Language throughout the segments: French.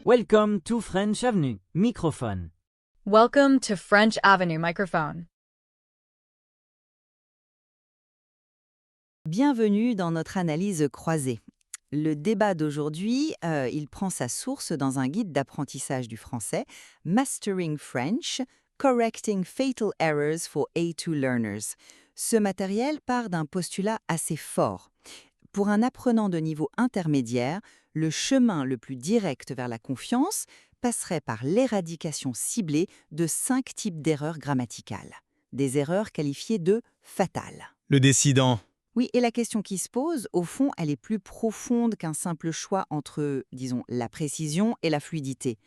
Welcome to French Avenue. Microphone. Welcome to French Avenue Microphone. Bienvenue dans notre analyse croisée. Le débat d'aujourd'hui, il prend sa source dans un guide d'apprentissage du français, Mastering French, Correcting Fatal Errors for A2 Learners. Ce matériel part d'un postulat assez fort. Pour un apprenant de niveau intermédiaire, le chemin le plus direct vers la confiance passerait par l'éradication ciblée de 5 types d'erreurs grammaticales. Des erreurs qualifiées de fatales. Le décidant. Oui, et la question qui se pose, au fond, elle est plus profonde qu'un simple choix entre, disons, la précision et la fluidité.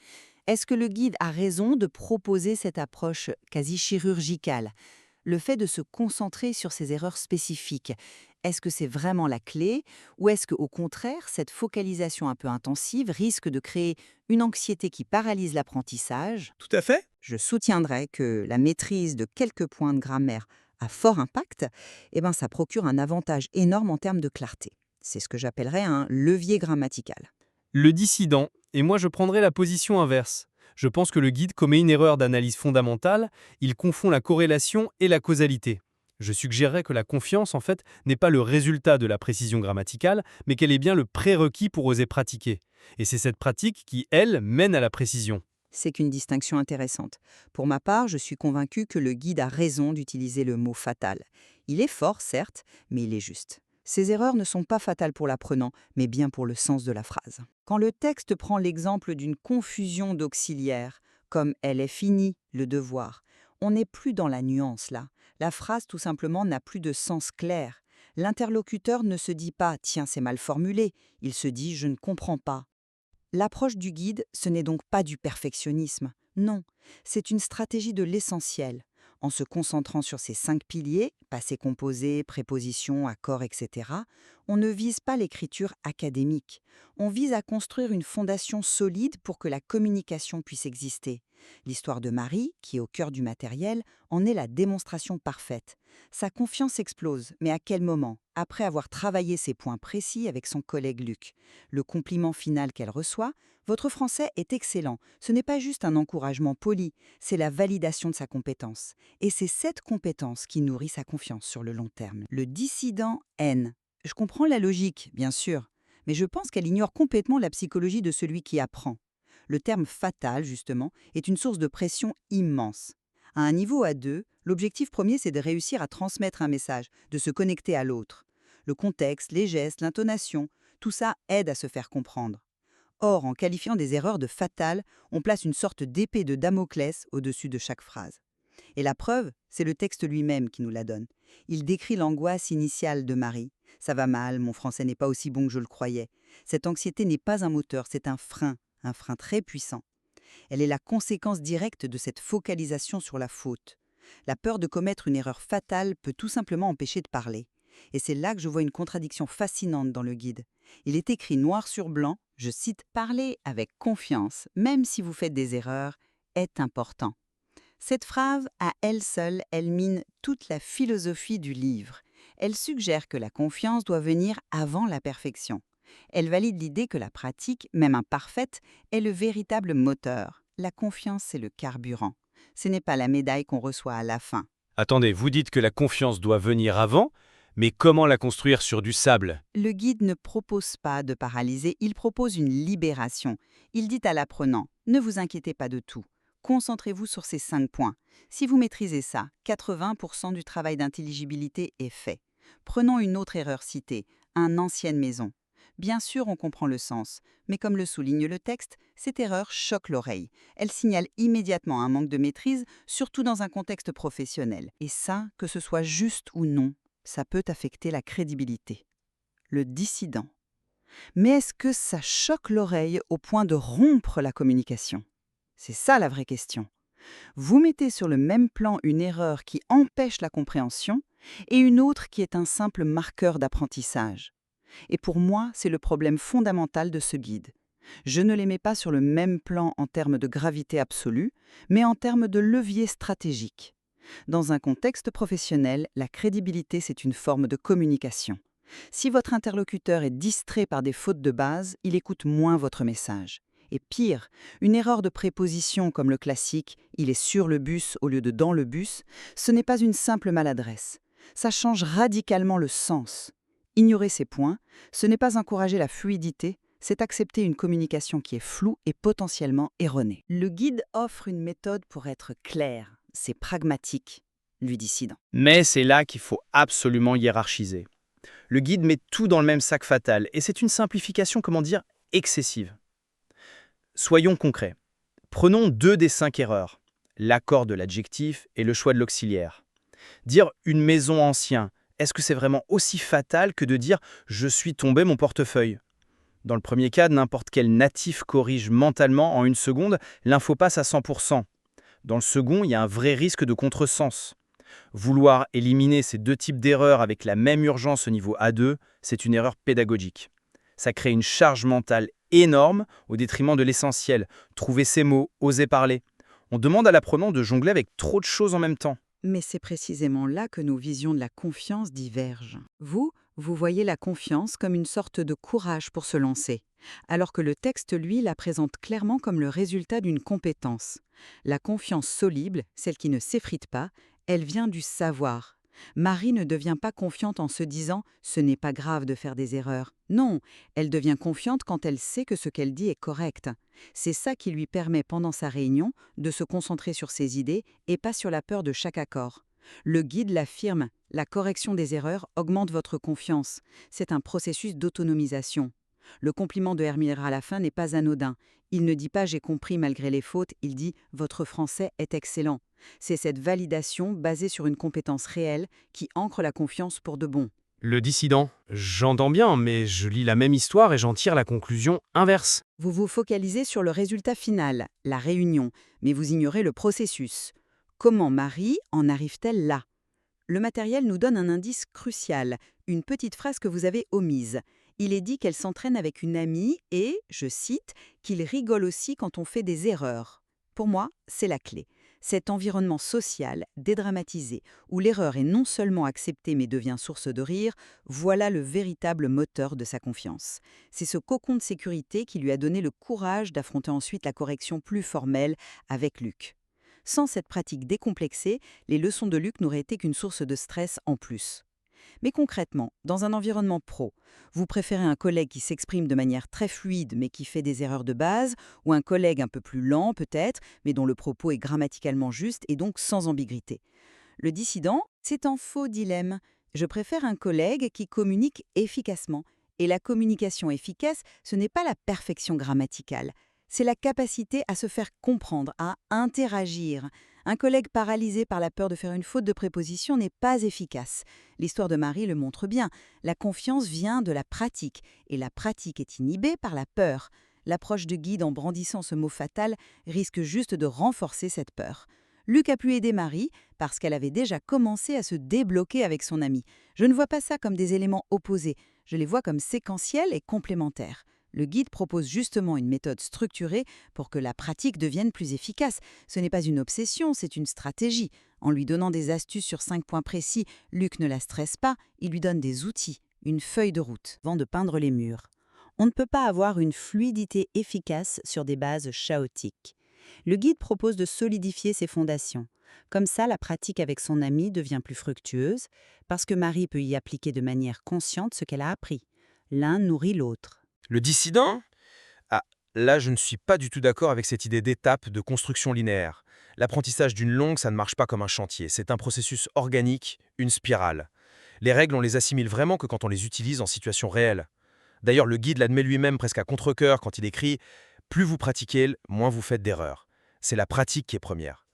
Est-ce que le guide a raison de proposer cette approche quasi chirurgicale? Le fait de se concentrer sur ces erreurs spécifiques, est-ce que c'est vraiment la clé? Ou est-ce qu'au contraire, cette focalisation un peu intensive risque de créer une anxiété qui paralyse l'apprentissage? Tout à fait. Je soutiendrai que la maîtrise de quelques points de grammaire à fort impact, ça procure un avantage énorme en termes de clarté. C'est ce que j'appellerais un levier grammatical. Le dissident. Et moi, je prendrais la position inverse. Je pense que le guide commet une erreur d'analyse fondamentale. Il confond la corrélation et la causalité. Je suggérerais que la confiance, en fait, n'est pas le résultat de la précision grammaticale, mais qu'elle est bien le prérequis pour oser pratiquer. Et c'est cette pratique qui, elle, mène à la précision. C'est qu'une distinction intéressante. Pour ma part, je suis convaincue que le guide a raison d'utiliser le mot fatal. Il est fort, certes, mais il est juste. Ces erreurs ne sont pas fatales pour l'apprenant, mais bien pour le sens de la phrase. Quand le texte prend l'exemple d'une confusion d'auxiliaires, comme « elle est finie, le devoir », on n'est plus dans la nuance là. La phrase tout simplement n'a plus de sens clair. L'interlocuteur ne se dit pas « tiens, c'est mal formulé », il se dit « je ne comprends pas ». L'approche du guide, ce n'est donc pas du perfectionnisme. Non, c'est une stratégie de l'essentiel. En se concentrant sur ces 5 piliers, passé composé, préposition, accord, etc., on ne vise pas l'écriture académique. On vise à construire une fondation solide pour que la communication puisse exister. L'histoire de Marie, qui est au cœur du matériel, en est la démonstration parfaite. Sa confiance explose, mais à quel moment? Après avoir travaillé ces points précis avec son collègue Luc. Le compliment final qu'elle reçoit, « Votre français est excellent », ce n'est pas juste un encouragement poli, c'est la validation de sa compétence. Et c'est cette compétence qui nourrit sa confiance sur le long terme. Le dissident haine. Je comprends la logique, bien sûr, mais je pense qu'elle ignore complètement la psychologie de celui qui apprend. Le terme fatal, justement, est une source de pression immense. À un niveau A2, l'objectif premier, c'est de réussir à transmettre un message, de se connecter à l'autre. Le contexte, les gestes, l'intonation, tout ça aide à se faire comprendre. Or, en qualifiant des erreurs de fatales, on place une sorte d'épée de Damoclès au-dessus de chaque phrase. Et la preuve, c'est le texte lui-même qui nous la donne. Il décrit l'angoisse initiale de Marie. « Ça va mal, mon français n'est pas aussi bon que je le croyais ». Cette anxiété n'est pas un moteur, c'est un frein très puissant. Elle est la conséquence directe de cette focalisation sur la faute. La peur de commettre une erreur fatale peut tout simplement empêcher de parler. Et c'est là que je vois une contradiction fascinante dans le guide. Il est écrit noir sur blanc, je cite, « Parler avec confiance, même si vous faites des erreurs, est important ». Cette phrase, à elle seule, elle mine toute la philosophie du livre. Elle suggère que la confiance doit venir avant la perfection. Elle valide l'idée que la pratique, même imparfaite, est le véritable moteur. La confiance, c'est le carburant. Ce n'est pas la médaille qu'on reçoit à la fin. Attendez, vous dites que la confiance doit venir avant, mais comment la construire sur du sable? Le guide ne propose pas de paralyser, il propose une libération. Il dit à l'apprenant, ne vous inquiétez pas de tout. Concentrez-vous sur ces 5 points. Si vous maîtrisez ça, 80% du travail d'intelligibilité est fait. Prenons une autre erreur citée, un ancienne maison. Bien sûr, on comprend le sens, mais comme le souligne le texte, cette erreur choque l'oreille. Elle signale immédiatement un manque de maîtrise, surtout dans un contexte professionnel. Et ça, que ce soit juste ou non, ça peut affecter la crédibilité. Le dissident. Mais est-ce que ça choque l'oreille au point de rompre la communication? C'est ça la vraie question. Vous mettez sur le même plan une erreur qui empêche la compréhension et une autre qui est un simple marqueur d'apprentissage. Et pour moi, c'est le problème fondamental de ce guide. Je ne les mets pas sur le même plan en termes de gravité absolue, mais en termes de levier stratégique. Dans un contexte professionnel, la crédibilité, c'est une forme de communication. Si votre interlocuteur est distrait par des fautes de base, il écoute moins votre message. Et pire, une erreur de préposition comme le classique « il est sur le bus » au lieu de « dans le bus », ce n'est pas une simple maladresse. Ça change radicalement le sens. Ignorer ces points, ce n'est pas encourager la fluidité, c'est accepter une communication qui est floue et potentiellement erronée. Le guide offre une méthode pour être clair, c'est pragmatique, lui dit Sidan. Mais c'est là qu'il faut absolument hiérarchiser. Le guide met tout dans le même sac fatal, et c'est une simplification, excessive. Soyons concrets. Prenons 2 des 5 erreurs, l'accord de l'adjectif et le choix de l'auxiliaire. Dire « une maison ancienne », est-ce que c'est vraiment aussi fatal que de dire « je suis tombé mon portefeuille ». Dans le premier cas, n'importe quel natif corrige mentalement en une seconde, l'info passe à 100%. Dans le second, il y a un vrai risque de contresens. Vouloir éliminer ces 2 types d'erreurs avec la même urgence au niveau A2, c'est une erreur pédagogique. Ça crée une charge mentale énorme au détriment de l'essentiel. Trouver ses mots, oser parler. On demande à l'apprenant de jongler avec trop de choses en même temps. Mais c'est précisément là que nos visions de la confiance divergent. Vous voyez la confiance comme une sorte de courage pour se lancer, alors que le texte, lui, la présente clairement comme le résultat d'une compétence. La confiance soluble, celle qui ne s'effrite pas, elle vient du savoir. Marie ne devient pas confiante en se disant « ce n'est pas grave de faire des erreurs ». Non, elle devient confiante quand elle sait que ce qu'elle dit est correct. C'est ça qui lui permet pendant sa réunion de se concentrer sur ses idées et pas sur la peur de chaque accord. Le guide l'affirme, la correction des erreurs augmente votre confiance. C'est un processus d'autonomisation. Le compliment de Hermire à la fin n'est pas anodin. Il ne dit pas « j'ai compris malgré les fautes », il dit « votre français est excellent ». C'est cette validation basée sur une compétence réelle qui ancre la confiance pour de bon. Le dissident, j'entends bien, mais je lis la même histoire et j'en tire la conclusion inverse. Vous vous focalisez sur le résultat final, la réunion, mais vous ignorez le processus. Comment Marie en arrive-t-elle là? Le matériel nous donne un indice crucial, une petite phrase que vous avez omise. Il est dit qu'elle s'entraîne avec une amie et, je cite, qu'il rigole aussi quand on fait des erreurs. Pour moi, c'est la clé. Cet environnement social, dédramatisé, où l'erreur est non seulement acceptée mais devient source de rire, voilà le véritable moteur de sa confiance. C'est ce cocon de sécurité qui lui a donné le courage d'affronter ensuite la correction plus formelle avec Luc. Sans cette pratique décomplexée, les leçons de Luc n'auraient été qu'une source de stress en plus. Mais concrètement, dans un environnement pro, vous préférez un collègue qui s'exprime de manière très fluide mais qui fait des erreurs de base, ou un collègue un peu plus lent peut-être, mais dont le propos est grammaticalement juste et donc sans ambiguïté. Le dissident, c'est un faux dilemme. Je préfère un collègue qui communique efficacement. Et la communication efficace, ce n'est pas la perfection grammaticale. C'est la capacité à se faire comprendre, à interagir. Un collègue paralysé par la peur de faire une faute de préposition n'est pas efficace. L'histoire de Marie le montre bien. La confiance vient de la pratique, et la pratique est inhibée par la peur. L'approche de guide en brandissant ce mot fatal risque juste de renforcer cette peur. Luc a pu aider Marie parce qu'elle avait déjà commencé à se débloquer avec son amie. Je ne vois pas ça comme des éléments opposés, je les vois comme séquentiels et complémentaires. Le guide propose justement une méthode structurée pour que la pratique devienne plus efficace. Ce n'est pas une obsession, c'est une stratégie. En lui donnant des astuces sur 5 points précis, Luc ne la stresse pas, il lui donne des outils, une feuille de route, avant de peindre les murs. On ne peut pas avoir une fluidité efficace sur des bases chaotiques. Le guide propose de solidifier ses fondations. Comme ça, la pratique avec son ami devient plus fructueuse, parce que Marie peut y appliquer de manière consciente ce qu'elle a appris. L'un nourrit l'autre. Le dissident? Ah, là je ne suis pas du tout d'accord avec cette idée d'étape de construction linéaire. L'apprentissage d'une langue, ça ne marche pas comme un chantier. C'est un processus organique, une spirale. Les règles, on les assimile vraiment que quand on les utilise en situation réelle. D'ailleurs, le guide l'admet lui-même presque à contre-cœur quand il écrit « Plus vous pratiquez, moins vous faites d'erreurs ». C'est la pratique qui est première.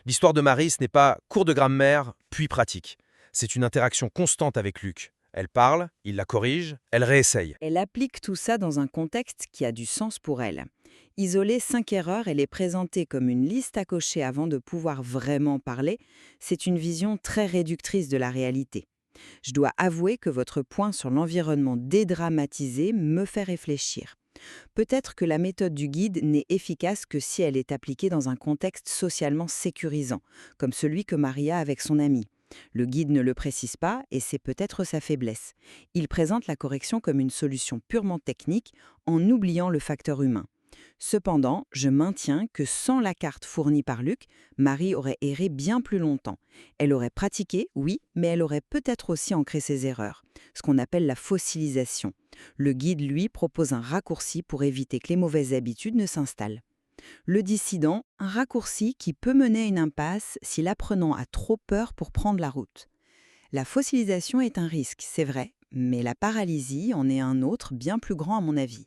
L'histoire de Marie, ce n'est pas cours de grammaire, puis pratique. C'est une interaction constante avec Luc. Elle parle, il la corrige, elle réessaye. Elle applique tout ça dans un contexte qui a du sens pour elle. Isoler 5 erreurs et les présenter comme une liste à cocher avant de pouvoir vraiment parler, c'est une vision très réductrice de la réalité. Je dois avouer que votre point sur l'environnement dédramatisé me fait réfléchir. Peut-être que la méthode du guide n'est efficace que si elle est appliquée dans un contexte socialement sécurisant, comme celui que Maria a avec son amie. Le guide ne le précise pas et c'est peut-être sa faiblesse. Il présente la correction comme une solution purement technique en oubliant le facteur humain. Cependant, je maintiens que sans la carte fournie par Luc, Marie aurait erré bien plus longtemps. Elle aurait pratiqué, oui, mais elle aurait peut-être aussi ancré ses erreurs, ce qu'on appelle la fossilisation. Le guide, lui, propose un raccourci pour éviter que les mauvaises habitudes ne s'installent. Le dissident, un raccourci qui peut mener à une impasse si l'apprenant a trop peur pour prendre la route. La fossilisation est un risque, c'est vrai, mais la paralysie en est un autre bien plus grand à mon avis.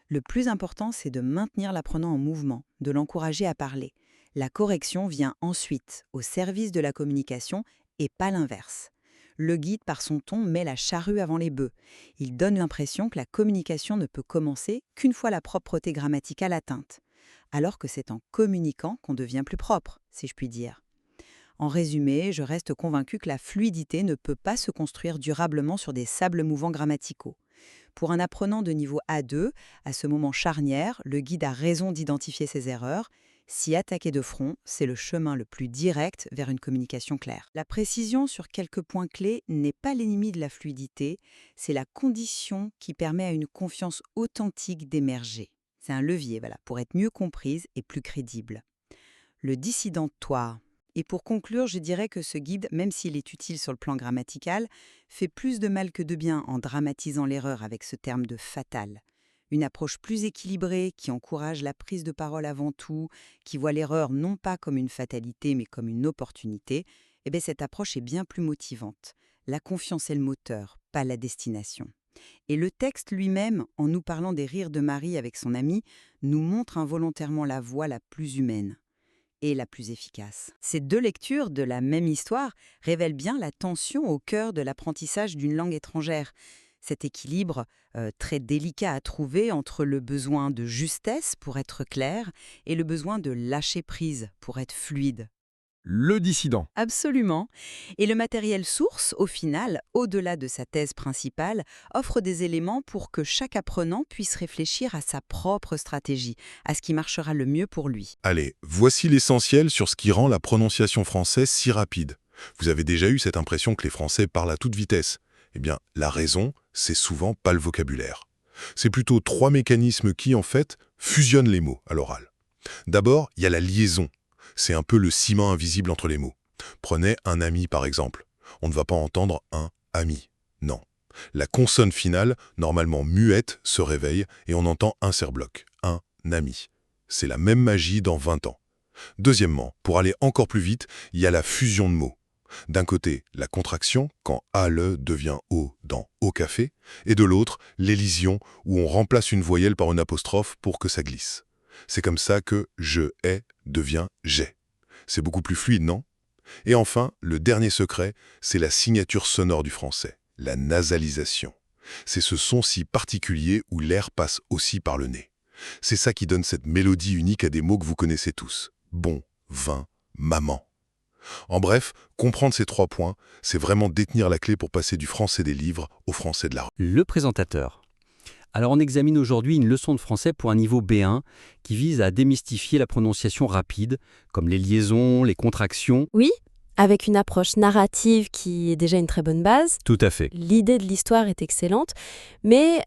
Le plus important, c'est de maintenir l'apprenant en mouvement, de l'encourager à parler. La correction vient ensuite, au service de la communication, et pas l'inverse. Le guide, par son ton, met la charrue avant les bœufs. Il donne l'impression que la communication ne peut commencer qu'une fois la propreté grammaticale atteinte, alors que c'est en communiquant qu'on devient plus propre, si je puis dire. En résumé, je reste convaincue que la fluidité ne peut pas se construire durablement sur des sables mouvants grammaticaux. Pour un apprenant de niveau A2, à ce moment charnière, le guide a raison d'identifier ses erreurs. S'y attaquer de front, c'est le chemin le plus direct vers une communication claire. La précision sur quelques points clés n'est pas l'ennemi de la fluidité, c'est la condition qui permet à une confiance authentique d'émerger. C'est un levier, pour être mieux comprise et plus crédible. Le dissidentoire. Et pour conclure, je dirais que ce guide, même s'il est utile sur le plan grammatical, fait plus de mal que de bien en dramatisant l'erreur avec ce terme de fatal. Une approche plus équilibrée qui encourage la prise de parole avant tout, qui voit l'erreur non pas comme une fatalité mais comme une opportunité, cette approche est bien plus motivante. La confiance est le moteur, pas la destination. Et le texte lui-même, en nous parlant des rires de Marie avec son ami, nous montre involontairement la voie la plus humaine et la plus efficace. Ces deux lectures de la même histoire révèlent bien la tension au cœur de l'apprentissage d'une langue étrangère. Cet équilibre très délicat à trouver entre le besoin de justesse pour être clair et le besoin de lâcher prise pour être fluide. Le dissident. Absolument. Et le matériel source, au final, au-delà de sa thèse principale, offre des éléments pour que chaque apprenant puisse réfléchir à sa propre stratégie, à ce qui marchera le mieux pour lui. Allez, voici l'essentiel sur ce qui rend la prononciation française si rapide. Vous avez déjà eu cette impression que les Français parlent à toute vitesse. Eh bien, la raison, c'est souvent pas le vocabulaire. C'est plutôt 3 mécanismes qui, en fait, fusionnent les mots à l'oral. D'abord, il y a la liaison. C'est un peu le ciment invisible entre les mots. Prenez un ami par exemple. On ne va pas entendre un ami. Non. La consonne finale, normalement muette, se réveille et on entend un serbloc. Un ami. C'est la même magie dans 20 ans. Deuxièmement, pour aller encore plus vite, il y a la fusion de mots. D'un côté, la contraction, quand ALE devient O dans au café, et de l'autre, l'élision, où on remplace une voyelle par une apostrophe pour que ça glisse. C'est comme ça que « je ai » devient « j'ai ». C'est beaucoup plus fluide, non? Et enfin, le dernier secret, c'est la signature sonore du français, la nasalisation. C'est ce son si particulier où l'air passe aussi par le nez. C'est ça qui donne cette mélodie unique à des mots que vous connaissez tous. Bon, vin, maman. En bref, comprendre ces 3 points, c'est vraiment détenir la clé pour passer du français des livres au français de la rue. Le présentateur. Alors on examine aujourd'hui une leçon de français pour un niveau B1 qui vise à démystifier la prononciation rapide, comme les liaisons, les contractions. Oui, avec une approche narrative qui est déjà une très bonne base. Tout à fait. L'idée de l'histoire est excellente, mais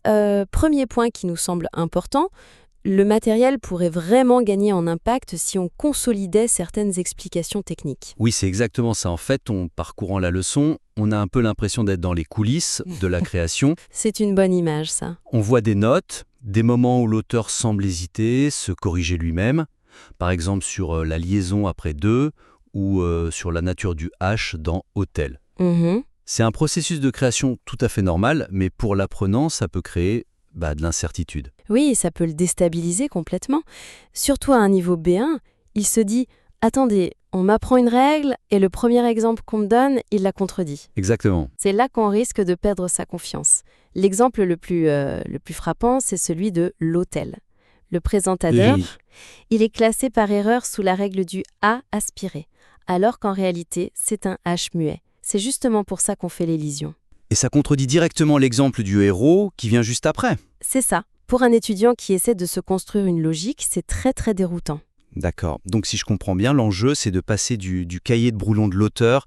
premier point qui nous semble important, le matériel pourrait vraiment gagner en impact si on consolidait certaines explications techniques. Oui, c'est exactement ça. En fait, en parcourant la leçon, on a un peu l'impression d'être dans les coulisses de la création. C'est une bonne image, ça. On voit des notes, des moments où l'auteur semble hésiter, se corriger lui-même, par exemple sur la liaison après 2 ou sur la nature du H dans hôtel. C'est un processus de création tout à fait normal, mais pour l'apprenant, ça peut créer de l'incertitude. Oui, ça peut le déstabiliser complètement. Surtout à un niveau B1, il se dit « Attendez, on m'apprend une règle et le premier exemple qu'on me donne, il la contredit. » Exactement. C'est là qu'on risque de perdre sa confiance. L'exemple le plus frappant, c'est celui de l'hôtel. Le présentateur, il est classé par erreur sous la règle du A aspiré, alors qu'en réalité, c'est un H muet. C'est justement pour ça qu'on fait l'élision. Et ça contredit directement l'exemple du héros qui vient juste après. C'est ça. Pour un étudiant qui essaie de se construire une logique, c'est très très déroutant. D'accord. Donc si je comprends bien, l'enjeu, c'est de passer du cahier de brouillon de l'auteur,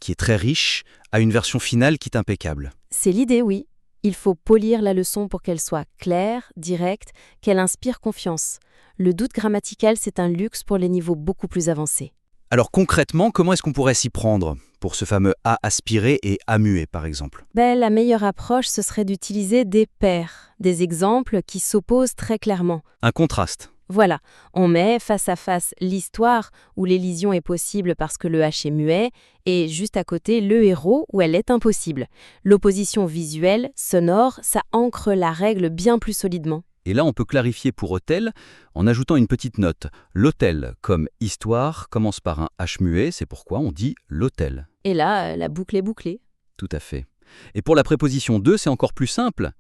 qui est très riche, à une version finale qui est impeccable. C'est l'idée, oui. Il faut polir la leçon pour qu'elle soit claire, directe, qu'elle inspire confiance. Le doute grammatical, c'est un luxe pour les niveaux beaucoup plus avancés. Alors concrètement, comment est-ce qu'on pourrait s'y prendre pour ce fameux A aspiré et A muet, par exemple? La meilleure approche, ce serait d'utiliser des paires, des exemples qui s'opposent très clairement. Un contraste. Voilà, on met face à face l'histoire où l'élision est possible parce que le H est muet, et juste à côté le héros où elle est impossible. L'opposition visuelle, sonore, ça ancre la règle bien plus solidement. Et là, on peut clarifier pour hôtel en ajoutant une petite note. L'hôtel, comme histoire, commence par un H muet, c'est pourquoi on dit l'hôtel. Et là, la boucle est bouclée. Tout à fait. Et pour la préposition de, c'est encore plus simple.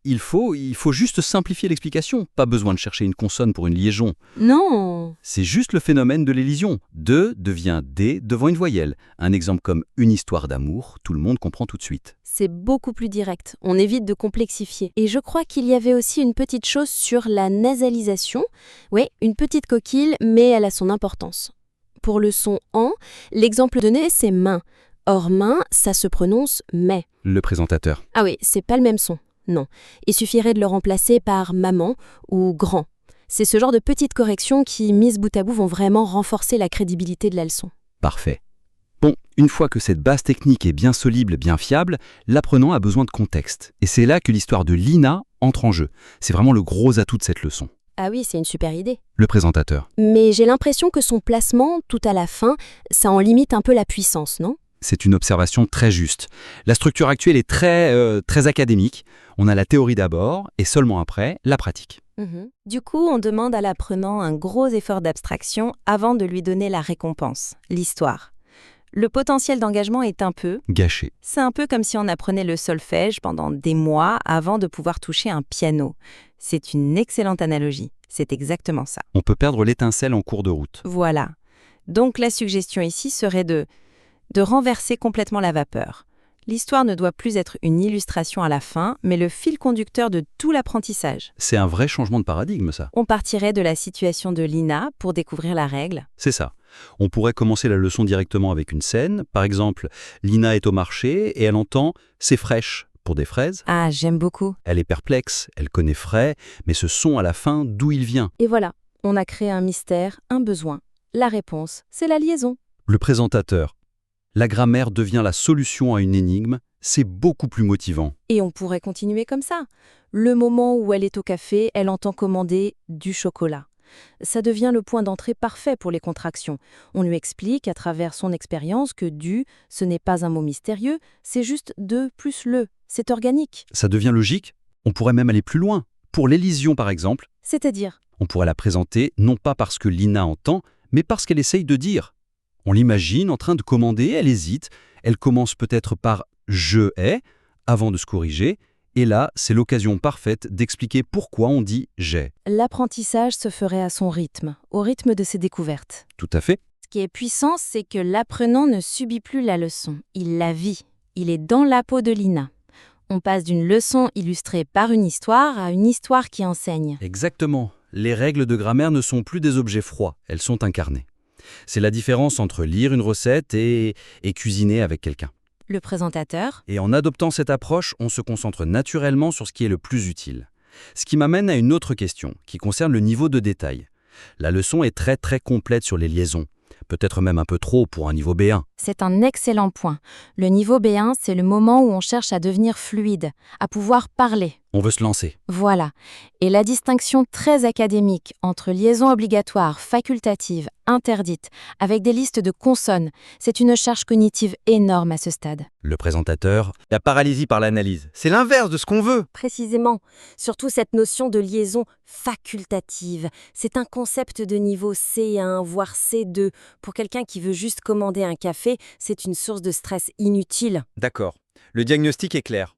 Il faut juste simplifier l'explication. Pas besoin de chercher une consonne pour une liaison. Non! C'est juste le phénomène de l'élision. De devient des devant une voyelle. Un exemple comme une histoire d'amour, tout le monde comprend tout de suite. C'est beaucoup plus direct. On évite de complexifier. Et je crois qu'il y avait aussi une petite chose sur la nasalisation. Oui, une petite coquille, mais elle a son importance. Pour le son en, l'exemple donné, c'est main. Or, main, ça se prononce mais. Le présentateur. Ah oui, c'est pas le même son. Non. Il suffirait de le remplacer par maman ou grand. C'est ce genre de petites corrections qui, mises bout à bout, vont vraiment renforcer la crédibilité de la leçon. Parfait. Bon, une fois que cette base technique est bien solide, bien fiable, l'apprenant a besoin de contexte. Et c'est là que l'histoire de Lina entre en jeu. C'est vraiment le gros atout de cette leçon. Ah oui, c'est une super idée. Le présentateur. Mais j'ai l'impression que son placement, tout à la fin, ça en limite un peu la puissance, non ? C'est une observation très juste. La structure actuelle est très académique. On a la théorie d'abord et seulement après, la pratique. Du coup, on demande à l'apprenant un gros effort d'abstraction avant de lui donner la récompense, l'histoire. Le potentiel d'engagement est un peu gâché. C'est un peu comme si on apprenait le solfège pendant des mois avant de pouvoir toucher un piano. C'est une excellente analogie. C'est exactement ça. On peut perdre l'étincelle en cours de route. Voilà. Donc la suggestion ici serait de renverser complètement la vapeur. L'histoire ne doit plus être une illustration à la fin, mais le fil conducteur de tout l'apprentissage. C'est un vrai changement de paradigme, ça. On partirait de la situation de Lina pour découvrir la règle. C'est ça. On pourrait commencer la leçon directement avec une scène. Par exemple, Lina est au marché et elle entend « c'est fraîche » pour des fraises. Ah, j'aime beaucoup. Elle est perplexe, elle connaît frais, mais ce son à la fin, d'où il vient? Et voilà, on a créé un mystère, un besoin. La réponse, c'est la liaison. Le présentateur. La grammaire devient la solution à une énigme, c'est beaucoup plus motivant. Et on pourrait continuer comme ça. Le moment où elle est au café, elle entend commander du chocolat. Ça devient le point d'entrée parfait pour les contractions. On lui explique à travers son expérience que du, ce n'est pas un mot mystérieux, c'est juste de plus le. C'est organique. Ça devient logique. On pourrait même aller plus loin. Pour l'élision, par exemple. C'est-à-dire ? On pourrait la présenter non pas parce que Lina entend, mais parce qu'elle essaye de dire. On l'imagine en train de commander, elle hésite, elle commence peut-être par « je hais » avant de se corriger, et là, c'est l'occasion parfaite d'expliquer pourquoi on dit « j'ai ». L'apprentissage se ferait à son rythme, au rythme de ses découvertes. Tout à fait. Ce qui est puissant, c'est que l'apprenant ne subit plus la leçon, il la vit. Il est dans la peau de Lina. On passe d'une leçon illustrée par une histoire à une histoire qui enseigne. Exactement. Les règles de grammaire ne sont plus des objets froids, elles sont incarnées. C'est la différence entre lire une recette et cuisiner avec quelqu'un. Le présentateur. Et en adoptant cette approche, on se concentre naturellement sur ce qui est le plus utile. Ce qui m'amène à une autre question, qui concerne le niveau de détail. La leçon est très complète sur les liaisons. Peut-être même un peu trop pour un niveau B1. C'est un excellent point. Le niveau B1, c'est le moment où on cherche à devenir fluide, à pouvoir parler. On veut se lancer. Voilà. Et la distinction très académique entre liaison obligatoire, facultative, interdite, avec des listes de consonnes, c'est une charge cognitive énorme à ce stade. Le présentateur. La paralysie par l'analyse. C'est l'inverse de ce qu'on veut. Précisément. Surtout cette notion de liaison facultative. C'est un concept de niveau C1, voire C2. Pour quelqu'un qui veut juste commander un café, c'est une source de stress inutile. D'accord. Le diagnostic est clair.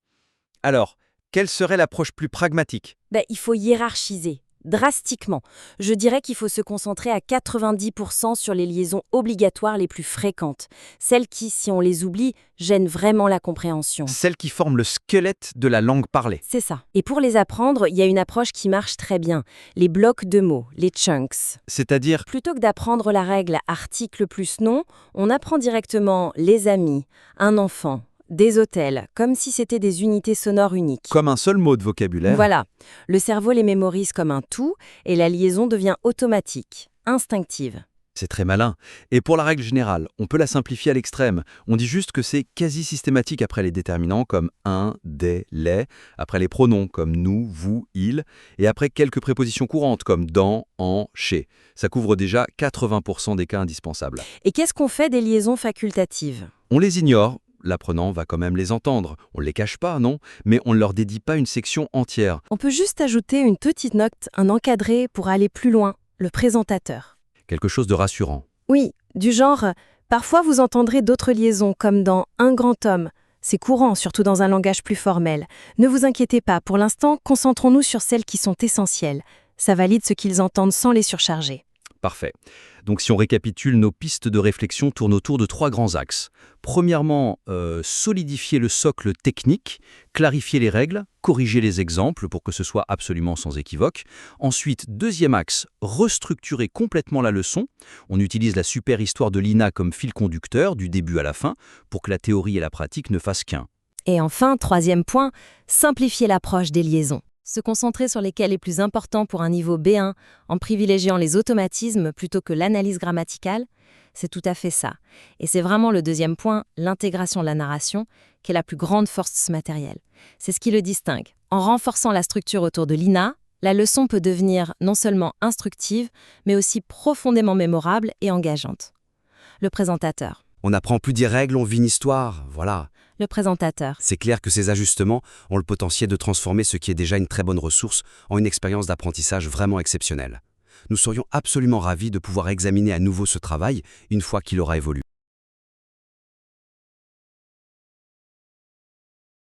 Alors, quelle serait l'approche plus pragmatique ? Il faut hiérarchiser, drastiquement. Je dirais qu'il faut se concentrer à 90% sur les liaisons obligatoires les plus fréquentes. Celles qui, si on les oublie, gênent vraiment la compréhension. Celles qui forment le squelette de la langue parlée. C'est ça. Et pour les apprendre, il y a une approche qui marche très bien. Les blocs de mots, les chunks. C'est-à-dire ? Plutôt que d'apprendre la règle article plus nom, on apprend directement les amis, un enfant, des hôtels, comme si c'était des unités sonores uniques. Comme un seul mot de vocabulaire. Voilà, le cerveau les mémorise comme un tout et la liaison devient automatique, instinctive. C'est très malin. Et pour la règle générale, on peut la simplifier à l'extrême. On dit juste que c'est quasi systématique après les déterminants comme un, des, les, après les pronoms comme nous, vous, il, et après quelques prépositions courantes comme dans, en, chez. Ça couvre déjà 80% des cas indispensables. Et qu'est-ce qu'on fait des liaisons facultatives? On les ignore. L'apprenant va quand même les entendre. On ne les cache pas, non? Mais on ne leur dédie pas une section entière. On peut juste ajouter une petite note, un encadré pour aller plus loin, le présentateur. Quelque chose de rassurant. Oui, du genre, parfois vous entendrez d'autres liaisons comme dans « un grand homme ». C'est courant, surtout dans un langage plus formel. Ne vous inquiétez pas, pour l'instant, concentrons-nous sur celles qui sont essentielles. Ça valide ce qu'ils entendent sans les surcharger. Parfait. Donc si on récapitule, nos pistes de réflexion tournent autour de 3 grands axes. Premièrement, solidifier le socle technique, clarifier les règles, corriger les exemples pour que ce soit absolument sans équivoque. Ensuite, deuxième axe, restructurer complètement la leçon. On utilise la super histoire de Lina comme fil conducteur du début à la fin pour que la théorie et la pratique ne fassent qu'un. Et enfin, troisième point, simplifier l'approche des liaisons. Se concentrer sur les cas les plus importants pour un niveau B1 en privilégiant les automatismes plutôt que l'analyse grammaticale, c'est tout à fait ça. Et c'est vraiment le deuxième point, l'intégration de la narration, qui est la plus grande force matérielle. C'est ce qui le distingue. En renforçant la structure autour de Lina, la leçon peut devenir non seulement instructive, mais aussi profondément mémorable et engageante. Le présentateur. On n'apprend plus des règles, on vit une histoire, voilà. Le présentateur. C'est clair que ces ajustements ont le potentiel de transformer ce qui est déjà une très bonne ressource en une expérience d'apprentissage vraiment exceptionnelle. Nous serions absolument ravis de pouvoir examiner à nouveau ce travail une fois qu'il aura évolué.